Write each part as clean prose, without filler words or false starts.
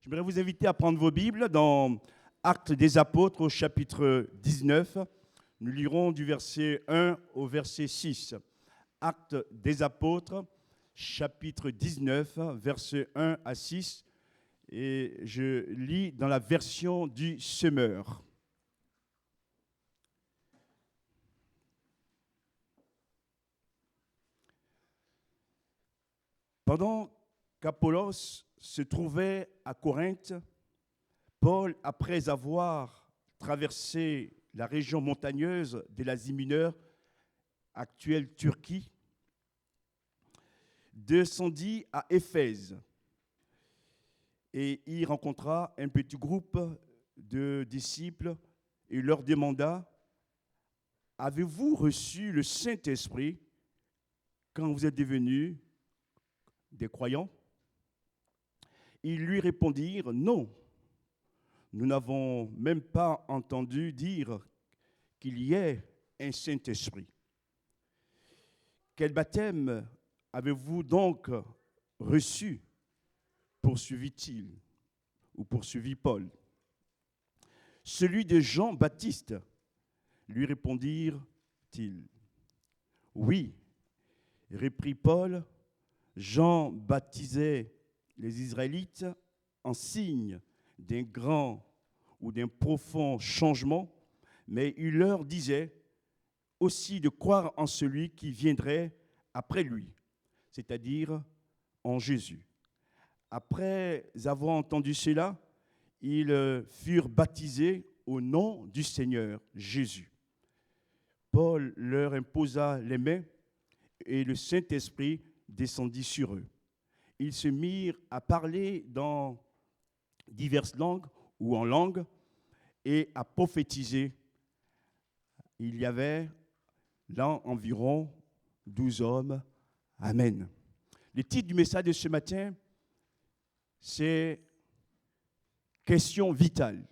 J'aimerais vous inviter à prendre vos Bibles dans Actes des Apôtres au chapitre 19. Nous lirons du verset 1 au verset 6. Actes des Apôtres, chapitre 19, versets 1 à 6. Et je lis dans la version du Semeur. Pendant qu'Apollos se trouvait à Corinthe, Paul, après avoir traversé la région montagneuse de l'Asie mineure, actuelle Turquie, descendit à Éphèse et y rencontra un petit groupe de disciples et leur demanda: « Avez-vous reçu le Saint-Esprit quand vous êtes devenus des croyants ?» Ils lui répondirent: « Non, nous n'avons même pas entendu dire qu'il y ait un Saint-Esprit. » « Quel baptême avez-vous donc reçu ?» poursuivit-il, ou poursuivit Paul. « Celui de Jean-Baptiste, » lui répondirent-ils. « Oui, » reprit Paul, « Jean baptisait les Israélites en signe d'un grand ou d'un profond changement, mais il leur disait aussi de croire en celui qui viendrait après lui, c'est-à-dire en Jésus. Après avoir entendu cela, ils furent baptisés au nom du Seigneur Jésus. Paul leur imposa les mains et le Saint-Esprit descendit sur eux. Ils se mirent à parler dans diverses langues ou en langue et à prophétiser. Il y avait là environ 12 hommes. Amen. Le titre du message de ce matin, c'est question vitale.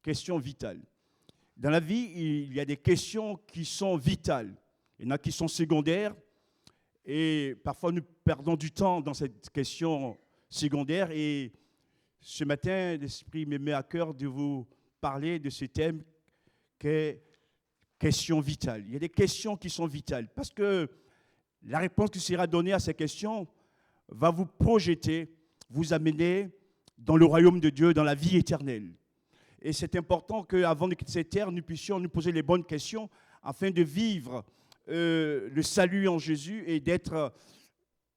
Question vitale. Dans la vie, il y a des questions qui sont vitales. Il y en a qui sont secondaires. Et parfois, nous perdons du temps dans cette question secondaire. Et ce matin, l'Esprit me met à cœur de vous parler de ce thème qui est question vitale. Il y a des questions qui sont vitales parce que la réponse qui sera donnée à ces questions va vous projeter, vous amener dans le royaume de Dieu, dans la vie éternelle. Et c'est important qu'avant de quitter cette terre, nous puissions nous poser les bonnes questions afin de vivre le salut en Jésus et d'être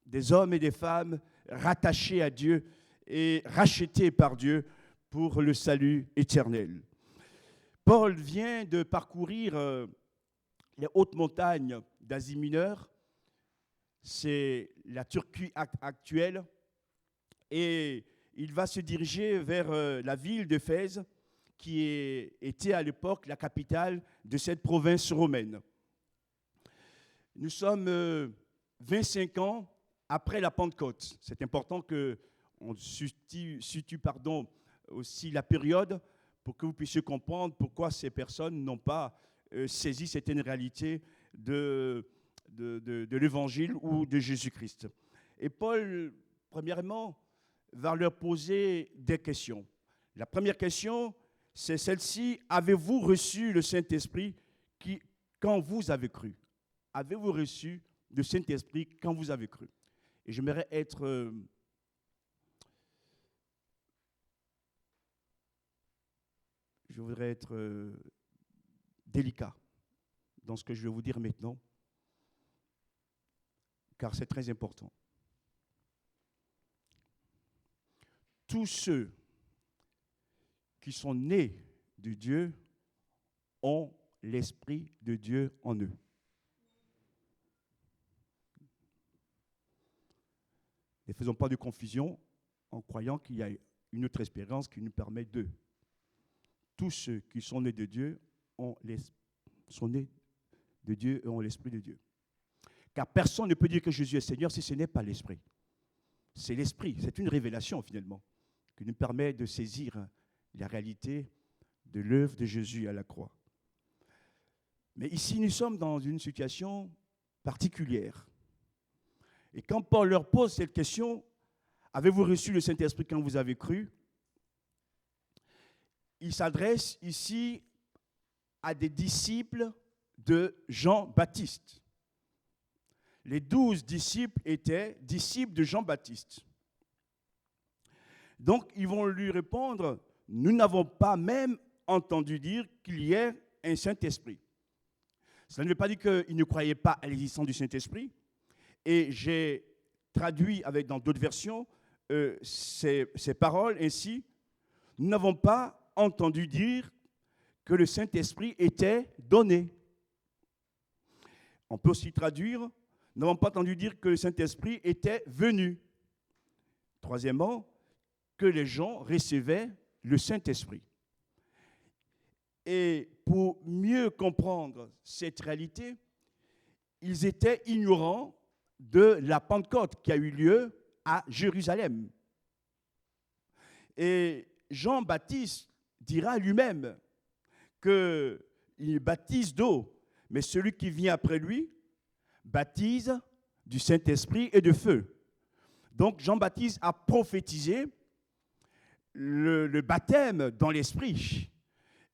des hommes et des femmes rattachés à Dieu et rachetés par Dieu pour le salut éternel. Paul vient de parcourir les hautes montagnes d'Asie mineure, c'est la Turquie actuelle, et il va se diriger vers la ville d'Éphèse, qui était à l'époque la capitale de cette province romaine. Nous sommes 25 ans après la Pentecôte. C'est important qu'on situe aussi la période pour que vous puissiez comprendre pourquoi ces personnes n'ont pas saisi certaines réalités de l'Évangile ou de Jésus-Christ. Et Paul, premièrement, va leur poser des questions. La première question, c'est celle-ci: avez-vous reçu le Saint-Esprit quand vous avez cru? Avez-vous reçu le Saint-Esprit quand vous avez cru? Et j'aimerais être délicat dans ce que je vais vous dire maintenant, car c'est très important. Tous ceux qui sont nés de Dieu ont l'Esprit de Dieu en eux. Ne faisons pas de confusion en croyant qu'il y a une autre espérance qui nous permet de. Tous ceux qui sont nés de Dieu sont nés de Dieu et ont l'Esprit de Dieu. Car personne ne peut dire que Jésus est Seigneur si ce n'est pas l'Esprit. C'est l'Esprit, c'est une révélation finalement, qui nous permet de saisir la réalité de l'œuvre de Jésus à la croix. Mais ici, nous sommes dans une situation particulière. Et quand Paul leur pose cette question, avez-vous reçu le Saint-Esprit quand vous avez cru? il s'adresse ici à des disciples de Jean-Baptiste. Les 12 disciples étaient disciples de Jean-Baptiste. Donc, ils vont lui répondre, nous n'avons pas même entendu dire qu'il y ait un Saint-Esprit. Ça ne veut pas dire qu'ils ne croyaient pas à l'existence du Saint-Esprit. Et j'ai traduit dans d'autres versions ces paroles ainsi. Nous n'avons pas entendu dire que le Saint-Esprit était donné. On peut aussi traduire, nous n'avons pas entendu dire que le Saint-Esprit était venu. Troisièmement, que les gens recevaient le Saint-Esprit. Et pour mieux comprendre cette réalité, ils étaient ignorants de la Pentecôte qui a eu lieu à Jérusalem. Et Jean-Baptiste dira lui-même qu'il baptise d'eau, mais celui qui vient après lui baptise du Saint-Esprit et de feu. Donc Jean-Baptiste a prophétisé le baptême dans l'Esprit.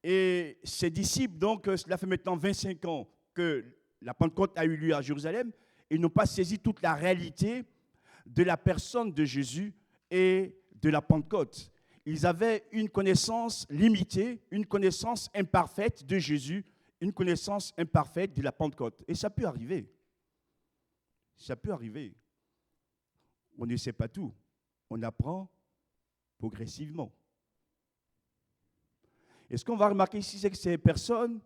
Et ses disciples, donc, cela fait maintenant 25 ans que la Pentecôte a eu lieu à Jérusalem, ils n'ont pas saisi toute la réalité de la personne de Jésus et de la Pentecôte. Ils avaient une connaissance limitée, une connaissance imparfaite de Jésus, une connaissance imparfaite de la Pentecôte. Et ça peut arriver. Ça peut arriver. On ne sait pas tout. On apprend progressivement. Et ce qu'on va remarquer ici, c'est que ces personnes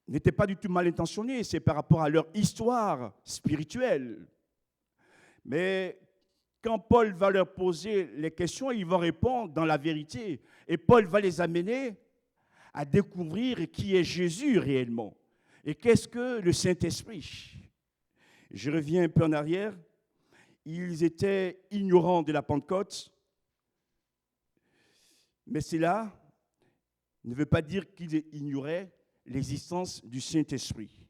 n'étaient pas du tout mal intentionnées. C'est par rapport à leur histoire spirituelle. Mais quand Paul va leur poser les questions, ils vont répondre dans la vérité. Et Paul va les amener à découvrir qui est Jésus réellement. Et qu'est-ce que le Saint-Esprit? Je reviens un peu en arrière. Ils étaient ignorants de la Pentecôte. Mais cela ne veut pas dire qu'ils ignoraient l'existence du Saint-Esprit.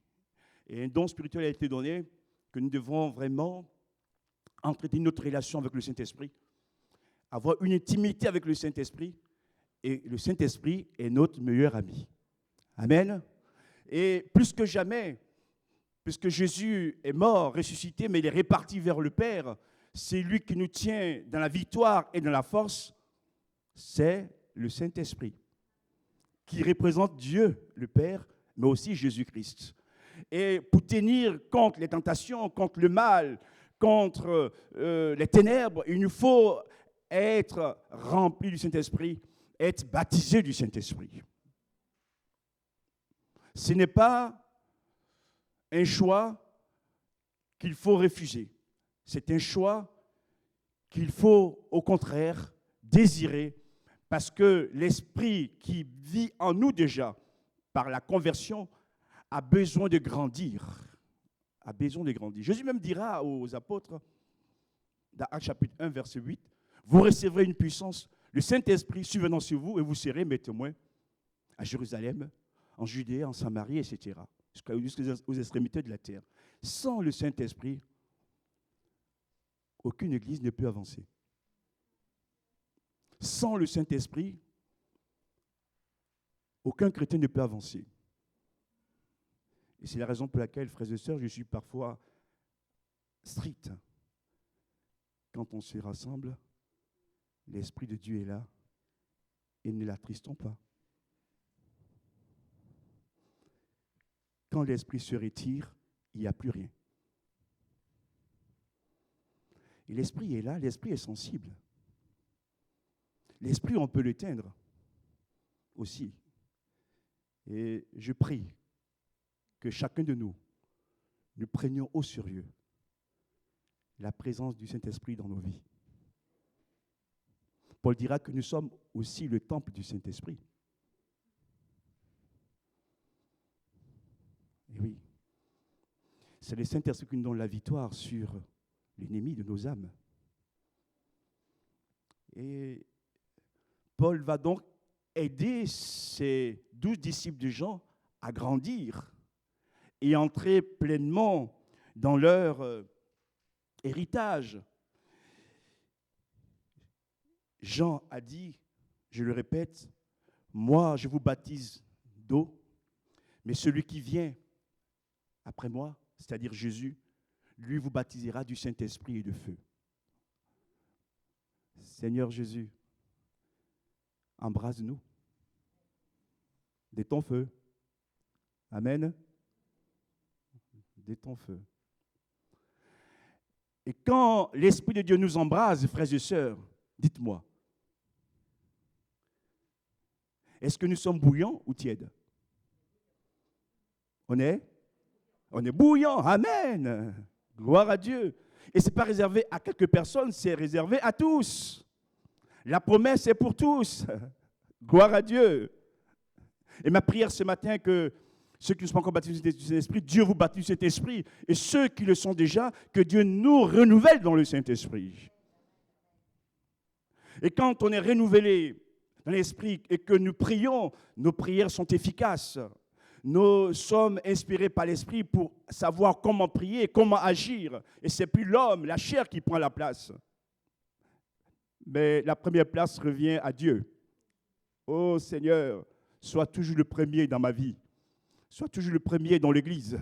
Et un don spirituel a été donné que nous devons vraiment entretenir notre relation avec le Saint-Esprit, avoir une intimité avec le Saint-Esprit, et le Saint-Esprit est notre meilleur ami. Amen. Et plus que jamais, puisque Jésus est mort, ressuscité, mais il est reparti vers le Père, c'est lui qui nous tient dans la victoire et dans la force, c'est le Saint-Esprit, qui représente Dieu, le Père, mais aussi Jésus-Christ. Et pour tenir contre les tentations, contre le mal, contre les ténèbres, il nous faut être rempli du Saint-Esprit, être baptisé du Saint-Esprit. Ce n'est pas un choix qu'il faut refuser. C'est un choix qu'il faut, au contraire, désirer, parce que l'esprit qui vit en nous déjà, par la conversion, a besoin de grandir. A besoin de grandir. Jésus même dira aux apôtres, dans Actes chapitre 1, verset 8, « Vous recevrez une puissance, le Saint-Esprit survenant sur vous, et vous serez mes témoins à Jérusalem, en Judée, en Samarie, etc. Jusqu'aux extrémités de la terre. » Sans le Saint-Esprit, aucune église ne peut avancer. Sans le Saint-Esprit, aucun chrétien ne peut avancer. Et c'est la raison pour laquelle, frères et sœurs, je suis parfois strict. Quand on se rassemble, l'Esprit de Dieu est là et ne l'attristons pas. Quand l'Esprit se retire, il n'y a plus rien. Et l'Esprit est là, l'Esprit est sensible. L'Esprit, on peut l'éteindre aussi. Et je prie que chacun de nous prenions au sérieux la présence du Saint-Esprit dans nos vies. Paul dira que nous sommes aussi le temple du Saint-Esprit. Et oui, c'est le Saint-Esprit qui nous donne la victoire sur l'ennemi de nos âmes. Et Paul va donc aider ces 12 disciples de Jean à grandir et entrer pleinement dans leur héritage. Jean a dit Je le répète, moi, je vous baptise d'eau, mais celui qui vient après moi, c'est-à-dire Jésus, lui vous baptisera du Saint-Esprit et de feu. Seigneur Jésus, embrasse-nous de ton feu. Amen. De ton feu. Et quand l'Esprit de Dieu nous embrase, frères et sœurs, dites-moi, est-ce que nous sommes bouillants ou tièdes? On est bouillants. Amen. Gloire à Dieu. Et ce n'est pas réservé à quelques personnes, c'est réservé à tous. La promesse est pour tous. Gloire à Dieu. Et ma prière ce matin, que ceux qui ne sont pas encore baptisés du Saint-Esprit, Dieu vous baptise du Saint-Esprit. Et ceux qui le sont déjà, que Dieu nous renouvelle dans le Saint-Esprit. Et quand on est renouvelé dans l'Esprit et que nous prions, nos prières sont efficaces. Nous sommes inspirés par l'Esprit pour savoir comment prier, comment agir. Et ce n'est plus l'homme, la chair qui prend la place. Mais la première place revient à Dieu. Oh Seigneur, sois toujours le premier dans ma vie. Sois toujours le premier dans l'Église.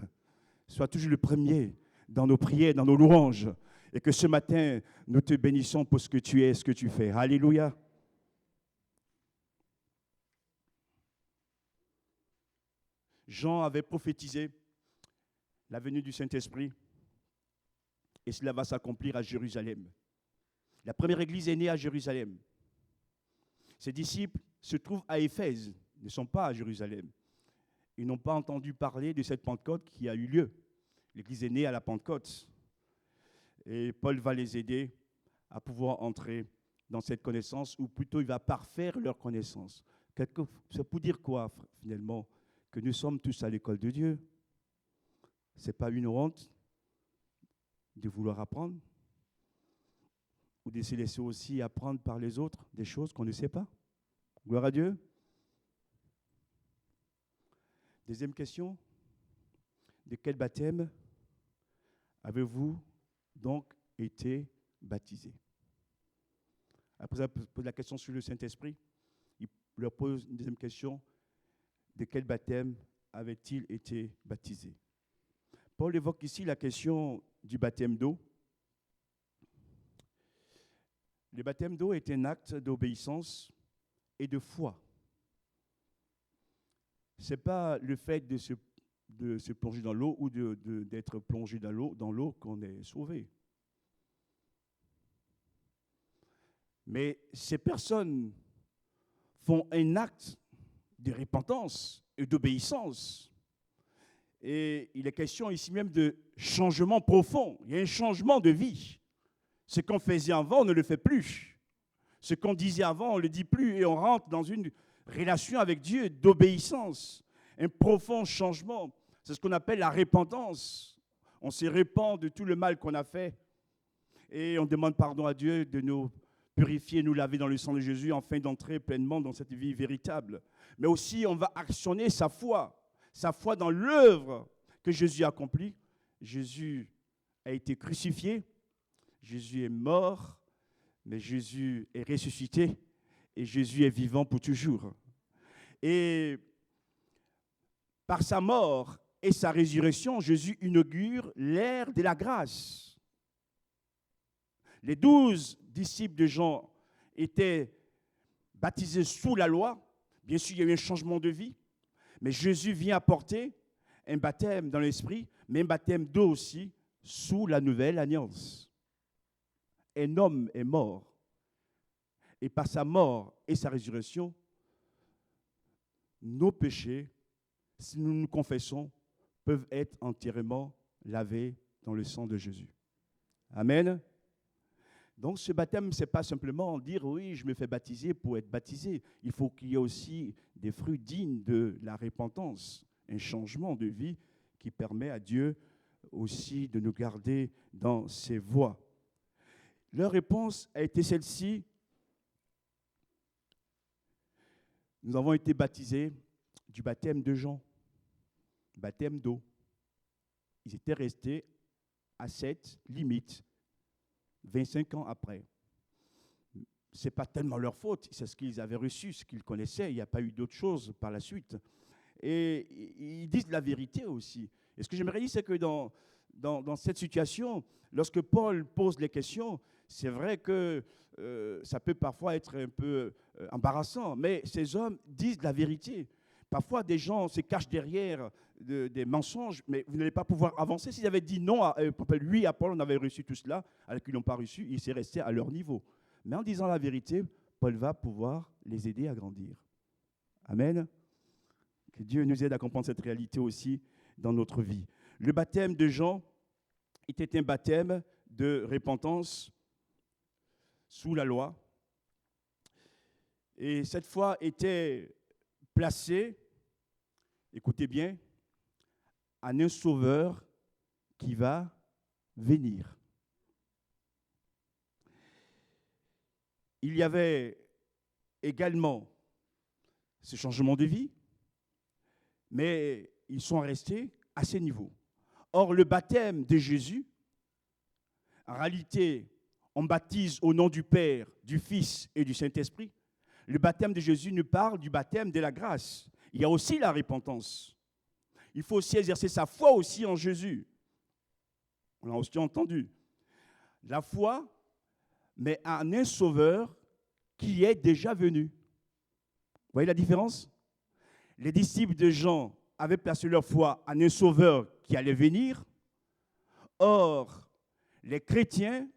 Sois toujours le premier dans nos prières, dans nos louanges. Et que ce matin, nous te bénissons pour ce que tu es, ce que tu fais. Alléluia. Jean avait prophétisé la venue du Saint-Esprit et cela va s'accomplir à Jérusalem. La première église est née à Jérusalem. Ses disciples se trouvent à Éphèse, ne sont pas à Jérusalem. Ils n'ont pas entendu parler de cette Pentecôte qui a eu lieu. L'église est née à la Pentecôte. Et Paul va les aider à pouvoir entrer dans cette connaissance, ou plutôt il va parfaire leur connaissance. C'est pour dire quoi, finalement? Que nous sommes tous à l'école de Dieu. Ce n'est pas une honte de vouloir apprendre ou de se laisser aussi apprendre par les autres des choses qu'on ne sait pas. Gloire à Dieu. Deuxième question. De quel baptême avez-vous donc été baptisé? Après ça, pose la question sur le Saint-Esprit. Il leur pose une deuxième question. De quel baptême avait-il été baptisé? Paul évoque ici la question du baptême d'eau. Le baptême d'eau est un acte d'obéissance et de foi. Ce n'est pas le fait de se plonger dans l'eau ou d'être plongé dans l'eau qu'on est sauvé. Mais ces personnes font un acte de repentance et d'obéissance. Et il est question ici même de changement profond. Il y a un changement de vie. Ce qu'on faisait avant, on ne le fait plus. Ce qu'on disait avant, on ne le dit plus. Et on rentre dans une relation avec Dieu d'obéissance. Un profond changement. C'est ce qu'on appelle la repentance. On se repent de tout le mal qu'on a fait. Et on demande pardon à Dieu de nous purifier, nous laver dans le sang de Jésus, afin d'entrer pleinement dans cette vie véritable. Mais aussi, on va actionner sa foi dans l'œuvre que Jésus a accomplie. Jésus a été crucifié, Jésus est mort, mais Jésus est ressuscité et Jésus est vivant pour toujours. Et par sa mort et sa résurrection, Jésus inaugure l'ère de la grâce. Les 12 disciples de Jean étaient baptisés sous la loi. Bien sûr, il y a eu un changement de vie. Mais Jésus vient apporter un baptême dans l'esprit, mais un baptême d'eau aussi, sous la nouvelle alliance. Un homme est mort. Et par sa mort et sa résurrection, nos péchés, si nous nous confessons, peuvent être entièrement lavés dans le sang de Jésus. Amen. Donc ce baptême, ce n'est pas simplement dire « oui, je me fais baptiser pour être baptisé ». Il faut qu'il y ait aussi des fruits dignes de la repentance, un changement de vie qui permet à Dieu aussi de nous garder dans ses voies. Leur réponse a été celle-ci. Nous avons été baptisés du baptême de Jean, baptême d'eau. Ils étaient restés à cette limite. 25 ans après. ce n'est pas tellement leur faute, c'est ce qu'ils avaient reçu, ce qu'ils connaissaient. Il n'y a pas eu d'autre chose par la suite. Et ils disent la vérité aussi. Et ce que j'aimerais dire, c'est que dans cette situation, lorsque Paul pose les questions, c'est vrai que ça peut parfois être un peu embarrassant, mais ces hommes disent la vérité. Parfois, des gens se cachent derrière des mensonges, mais vous n'allez pas pouvoir avancer. S'ils avaient dit non, lui, à Paul, on avait reçu tout cela, alors qu'ils ne l'ont pas reçu, ils s'est resté à leur niveau. Mais en disant la vérité, Paul va pouvoir les aider à grandir. Amen. Que Dieu nous aide à comprendre cette réalité aussi dans notre vie. Le baptême de Jean était un baptême de repentance sous la loi. Et cette foi était placée, écoutez bien, en un sauveur qui va venir. Il y avait également ce changement de vie, mais ils sont restés à ce niveau. Or, le baptême de Jésus, en réalité, on baptise au nom du Père, du Fils et du Saint-Esprit. Le baptême de Jésus nous parle du baptême de la grâce. Il y a aussi la repentance. Il faut aussi exercer sa foi aussi en Jésus. On l'a aussi entendu. La foi, mais en un sauveur qui est déjà venu. Vous voyez la différence? Les disciples de Jean avaient placé leur foi en un sauveur qui allait venir. Or, les chrétiens,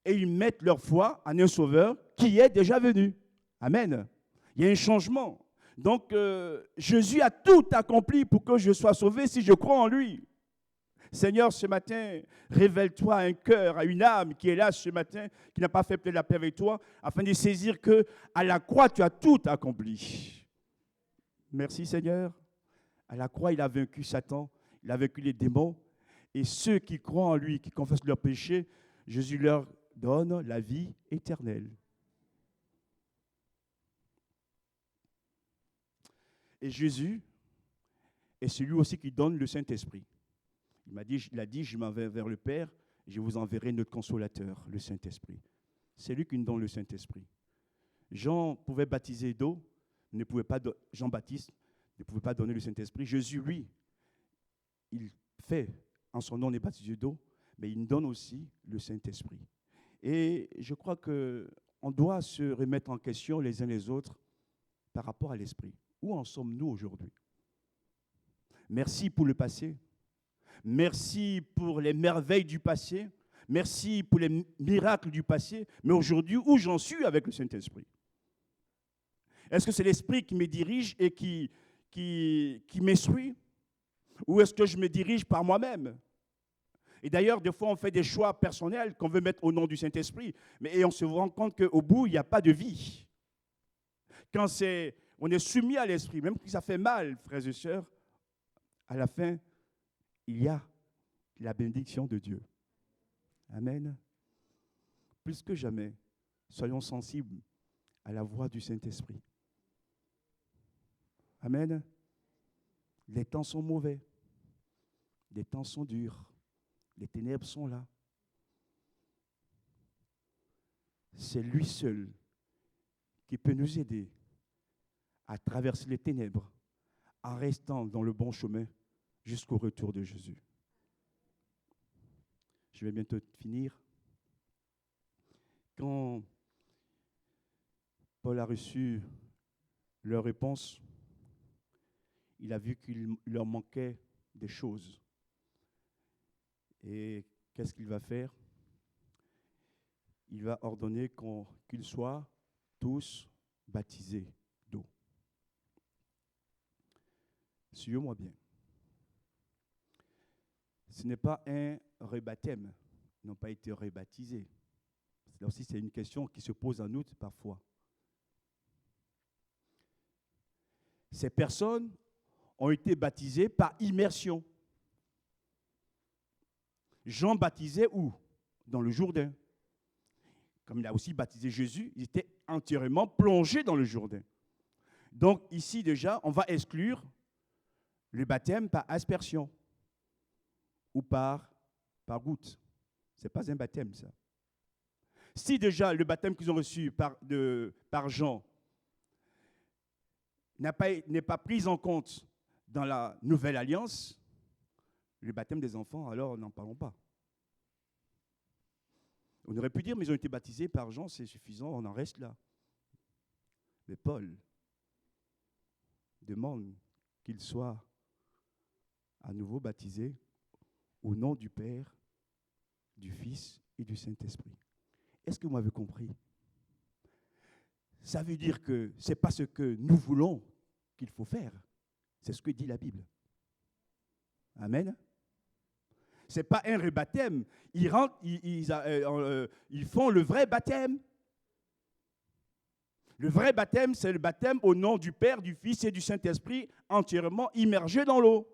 ils mettent leur foi en un sauveur qui est déjà venu. Amen. Il y a un changement. Donc, Jésus a tout accompli pour que je sois sauvé si je crois en lui. Seigneur, ce matin, révèle-toi à un cœur, à une âme qui est là ce matin, qui n'a pas fait peut-être la paix avec toi, afin de saisir qu'à la croix, tu as tout accompli. Merci Seigneur. À la croix, il a vaincu Satan, il a vaincu les démons. Et ceux qui croient en lui, qui confessent leurs péchés, Jésus leur donne la vie éternelle. Et Jésus est celui aussi qui donne le Saint-Esprit. Il a dit, je m'en vais vers le Père, je vous enverrai notre consolateur, le Saint-Esprit. C'est lui qui nous donne le Saint-Esprit. Jean pouvait baptiser d'eau, Jean-Baptiste ne pouvait pas donner le Saint-Esprit. Jésus, lui, il fait, en son nom, on est baptisé d'eau, mais il nous donne aussi le Saint-Esprit. Et je crois qu'on doit se remettre en question les uns les autres par rapport à l'Esprit. Où en sommes-nous aujourd'hui? Merci pour le passé. Merci pour les merveilles du passé. Merci pour les miracles du passé. Mais aujourd'hui, où j'en suis avec le Saint-Esprit? Est-ce que c'est l'Esprit qui me dirige et qui m'instruit? Ou est-ce que je me dirige par moi-même? Et d'ailleurs, des fois, on fait des choix personnels qu'on veut mettre au nom du Saint-Esprit. Et on se rend compte qu'au bout, il n'y a pas de vie. Quand on est soumis à l'Esprit, même si ça fait mal, frères et sœurs, à la fin, il y a la bénédiction de Dieu. Amen. Plus que jamais, soyons sensibles à la voix du Saint-Esprit. Amen. Les temps sont mauvais. Les temps sont durs. Les ténèbres sont là. C'est lui seul qui peut nous aider à traverser les ténèbres en restant dans le bon chemin jusqu'au retour de Jésus. Je vais bientôt finir. Quand Paul a reçu leur réponse, il a vu qu'il leur manquait des choses. Et qu'est-ce qu'il va faire? Il va ordonner qu'ils soient tous baptisés d'eau. Suivez-moi bien. Ce n'est pas un rebaptême. Ils n'ont pas été rebaptisés. Là aussi, c'est une question qui se pose à nous parfois. Ces personnes ont été baptisées par immersion. Jean baptisait où? Dans le Jourdain. Comme il a aussi baptisé Jésus, il était entièrement plongé dans le Jourdain. Donc ici déjà, on va exclure le baptême par aspersion ou par goutte. Ce n'est pas un baptême, ça. Si déjà le baptême qu'ils ont reçu par Jean n'est pas pris en compte dans la nouvelle alliance, le baptême des enfants, alors n'en parlons pas. On aurait pu dire, mais ils ont été baptisés par Jean, c'est suffisant, on en reste là. Mais Paul demande qu'ils soient à nouveau baptisés au nom du Père, du Fils et du Saint-Esprit. Est-ce que vous m'avez compris? Ça veut dire que ce n'est pas ce que nous voulons qu'il faut faire, c'est ce que dit la Bible. Amen. Ce n'est pas un rebaptême. Ils font le vrai baptême. Le vrai baptême, c'est le baptême au nom du Père, du Fils et du Saint-Esprit, entièrement immergés dans l'eau.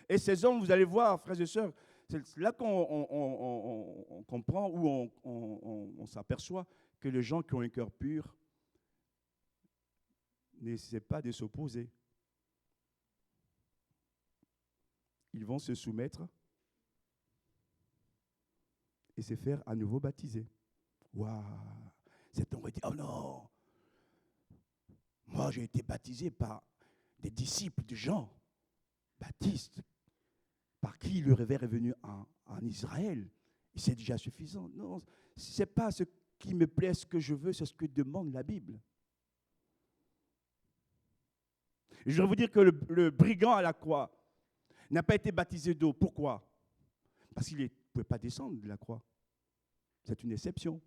Et ces hommes, vous allez voir, frères et sœurs, c'est là qu'on comprend ou on s'aperçoit que les gens qui ont un cœur pur n'essaient pas de s'opposer. Ils vont se soumettre et se faire à nouveau baptiser. Waouh! Cet homme va dire, oh non, moi j'ai été baptisé par des disciples de Jean Baptiste, par qui le réveil est venu en Israël. Et c'est déjà suffisant. Non, ce n'est pas ce qui me plaît, ce que je veux, c'est ce que demande la Bible. Et je vais vous dire que le brigand à la croix n'a pas été baptisé d'eau. Pourquoi? Parce qu'il ne pouvait pas descendre de la croix. C'est une exception.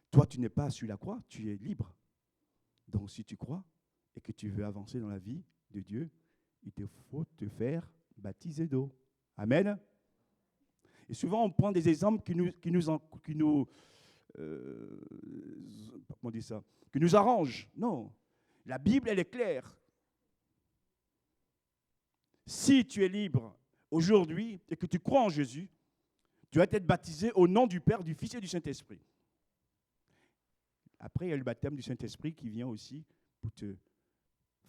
Toi, tu n'es pas sur la croix, tu es libre. Donc, si tu crois et que tu veux avancer dans la vie de Dieu, il te faut te faire baptiser d'eau. Amen. Et souvent, on prend des exemples qui nous arrangent. Non. La Bible, elle est claire. Si tu es libre aujourd'hui et que tu crois en Jésus, tu vas être baptisé au nom du Père, du Fils et du Saint-Esprit. Après, il y a le baptême du Saint-Esprit qui vient aussi pour te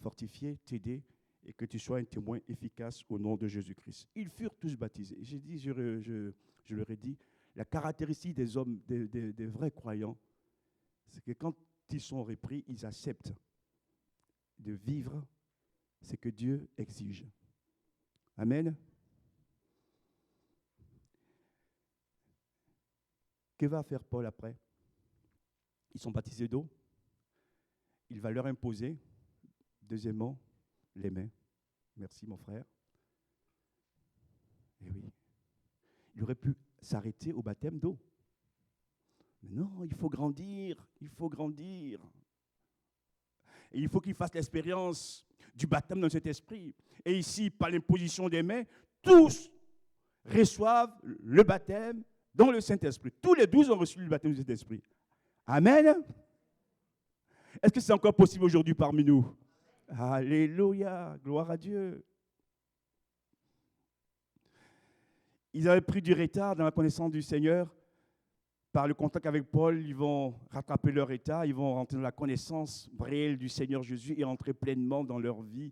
fortifier, t'aider et que tu sois un témoin efficace au nom de Jésus-Christ. Ils furent tous baptisés. Je leur ai dit, la caractéristique des hommes, des vrais croyants, c'est que quand ils sont repris, ils acceptent de vivre ce que Dieu exige. Amen. Que va faire Paul après? Ils sont baptisés d'eau. Il va leur imposer, deuxièmement, les mains. Merci, mon frère. Eh oui. Il aurait pu s'arrêter au baptême d'eau. Mais non, il faut grandir, il faut grandir. Et il faut qu'il fasse l'expérience du baptême dans cet esprit. Et ici, par l'imposition des mains, tous reçoivent le baptême dans le Saint-Esprit. Tous les 12 ont reçu le baptême du Saint-Esprit. Amen. Est-ce que c'est encore possible aujourd'hui parmi nous? Alléluia, gloire à Dieu. Ils avaient pris du retard dans la connaissance du Seigneur. Par le contact avec Paul, ils vont rattraper leur état, ils vont rentrer dans la connaissance réelle du Seigneur Jésus et entrer pleinement dans leur vie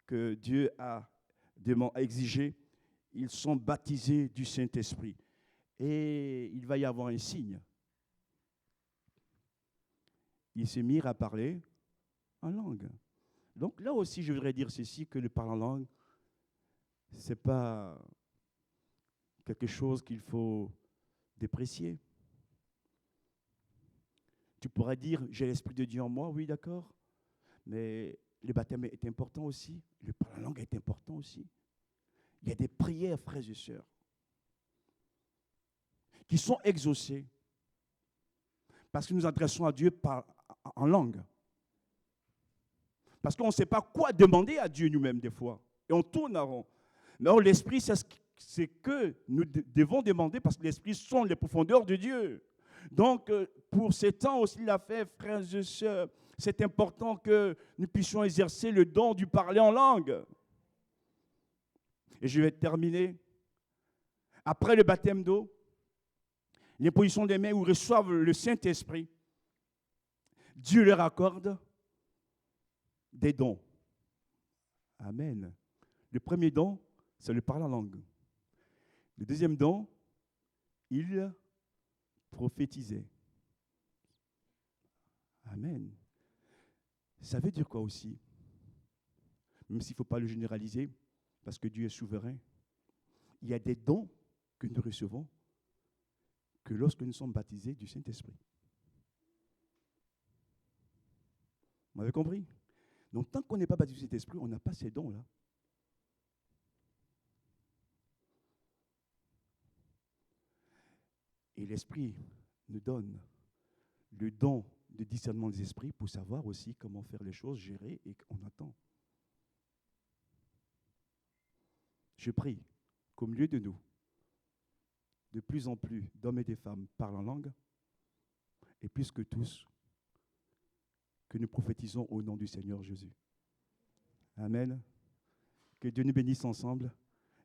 que Dieu a exigée. Ils sont baptisés du Saint-Esprit. Et il va y avoir un signe. Ils se mirent à parler en langue. Donc là aussi, je voudrais dire ceci, que le parler en langue, ce n'est pas quelque chose qu'il faut déprécier. Tu pourrais dire, j'ai l'Esprit de Dieu en moi, oui, d'accord, mais le baptême est important aussi, le parler en langue est important aussi. Il y a des prières, frères et sœurs, qui sont exaucées parce que nous adressons à Dieu en langue. Parce qu'on ne sait pas quoi demander à Dieu nous-mêmes des fois. Et on tourne en rond. Mais l'Esprit, c'est ce que nous devons demander parce que l'Esprit sonde les profondeurs de Dieu. Donc, pour ces temps aussi, il a fait, frères et sœurs, c'est important que nous puissions exercer le don du parler en langue. Et je vais terminer. Après le baptême d'eau, l'imposition des mains où ils reçoivent le Saint-Esprit, Dieu leur accorde des dons. Amen. Le premier don, c'est le parler en langue. Le deuxième don, il prophétisait. Amen. Ça veut dire quoi aussi? Même s'il ne faut pas le généraliser, parce que Dieu est souverain, il y a des dons que nous recevons que lorsque nous sommes baptisés du Saint-Esprit. Vous m'avez compris? Donc, tant qu'on n'est pas baptisé du Saint-Esprit, on n'a pas ces dons-là. Et l'Esprit nous donne le don de discernement des esprits pour savoir aussi comment faire les choses, gérer et qu'on attend. Je prie qu'au milieu de nous, de plus en plus d'hommes et de femmes parlent en langue, et plus que tous, que nous prophétisons au nom du Seigneur Jésus. Amen. Que Dieu nous bénisse ensemble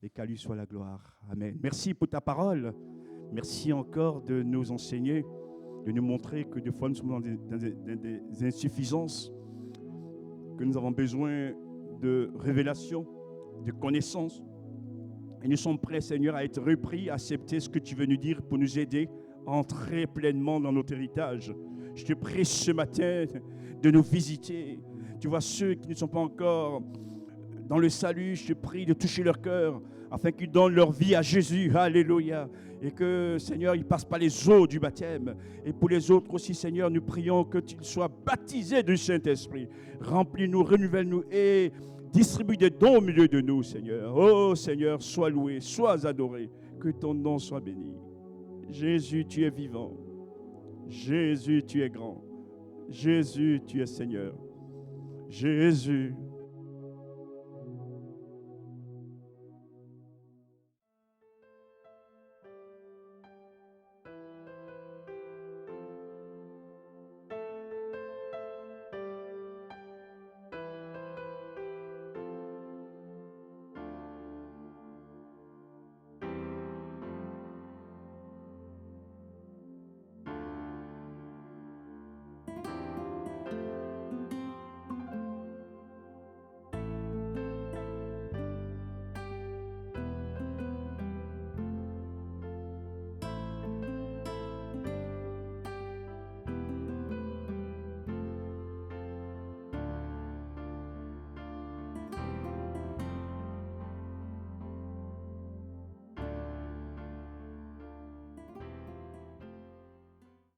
et qu'à lui soit la gloire. Amen. Merci pour ta parole. Merci encore de nous enseigner, de nous montrer que des fois nous sommes dans des insuffisances, que nous avons besoin de révélation, de connaissance. Et nous sommes prêts, Seigneur, à être repris, à accepter ce que tu veux nous dire pour nous aider à entrer pleinement dans notre héritage. Je te prie ce matin de nous visiter. Tu vois, ceux qui ne sont pas encore dans le salut, je te prie de toucher leur cœur afin qu'ils donnent leur vie à Jésus. Alléluia. Et que, Seigneur, ils passent par les eaux du baptême. Et pour les autres aussi, Seigneur, nous prions que tu sois baptisé du Saint-Esprit. Remplis-nous, renouvelle-nous et distribue des dons au milieu de nous, Seigneur. Oh, Seigneur, sois loué, sois adoré. Que ton nom soit béni. Jésus, tu es vivant. Jésus, tu es grand. Jésus, tu es Seigneur. Jésus,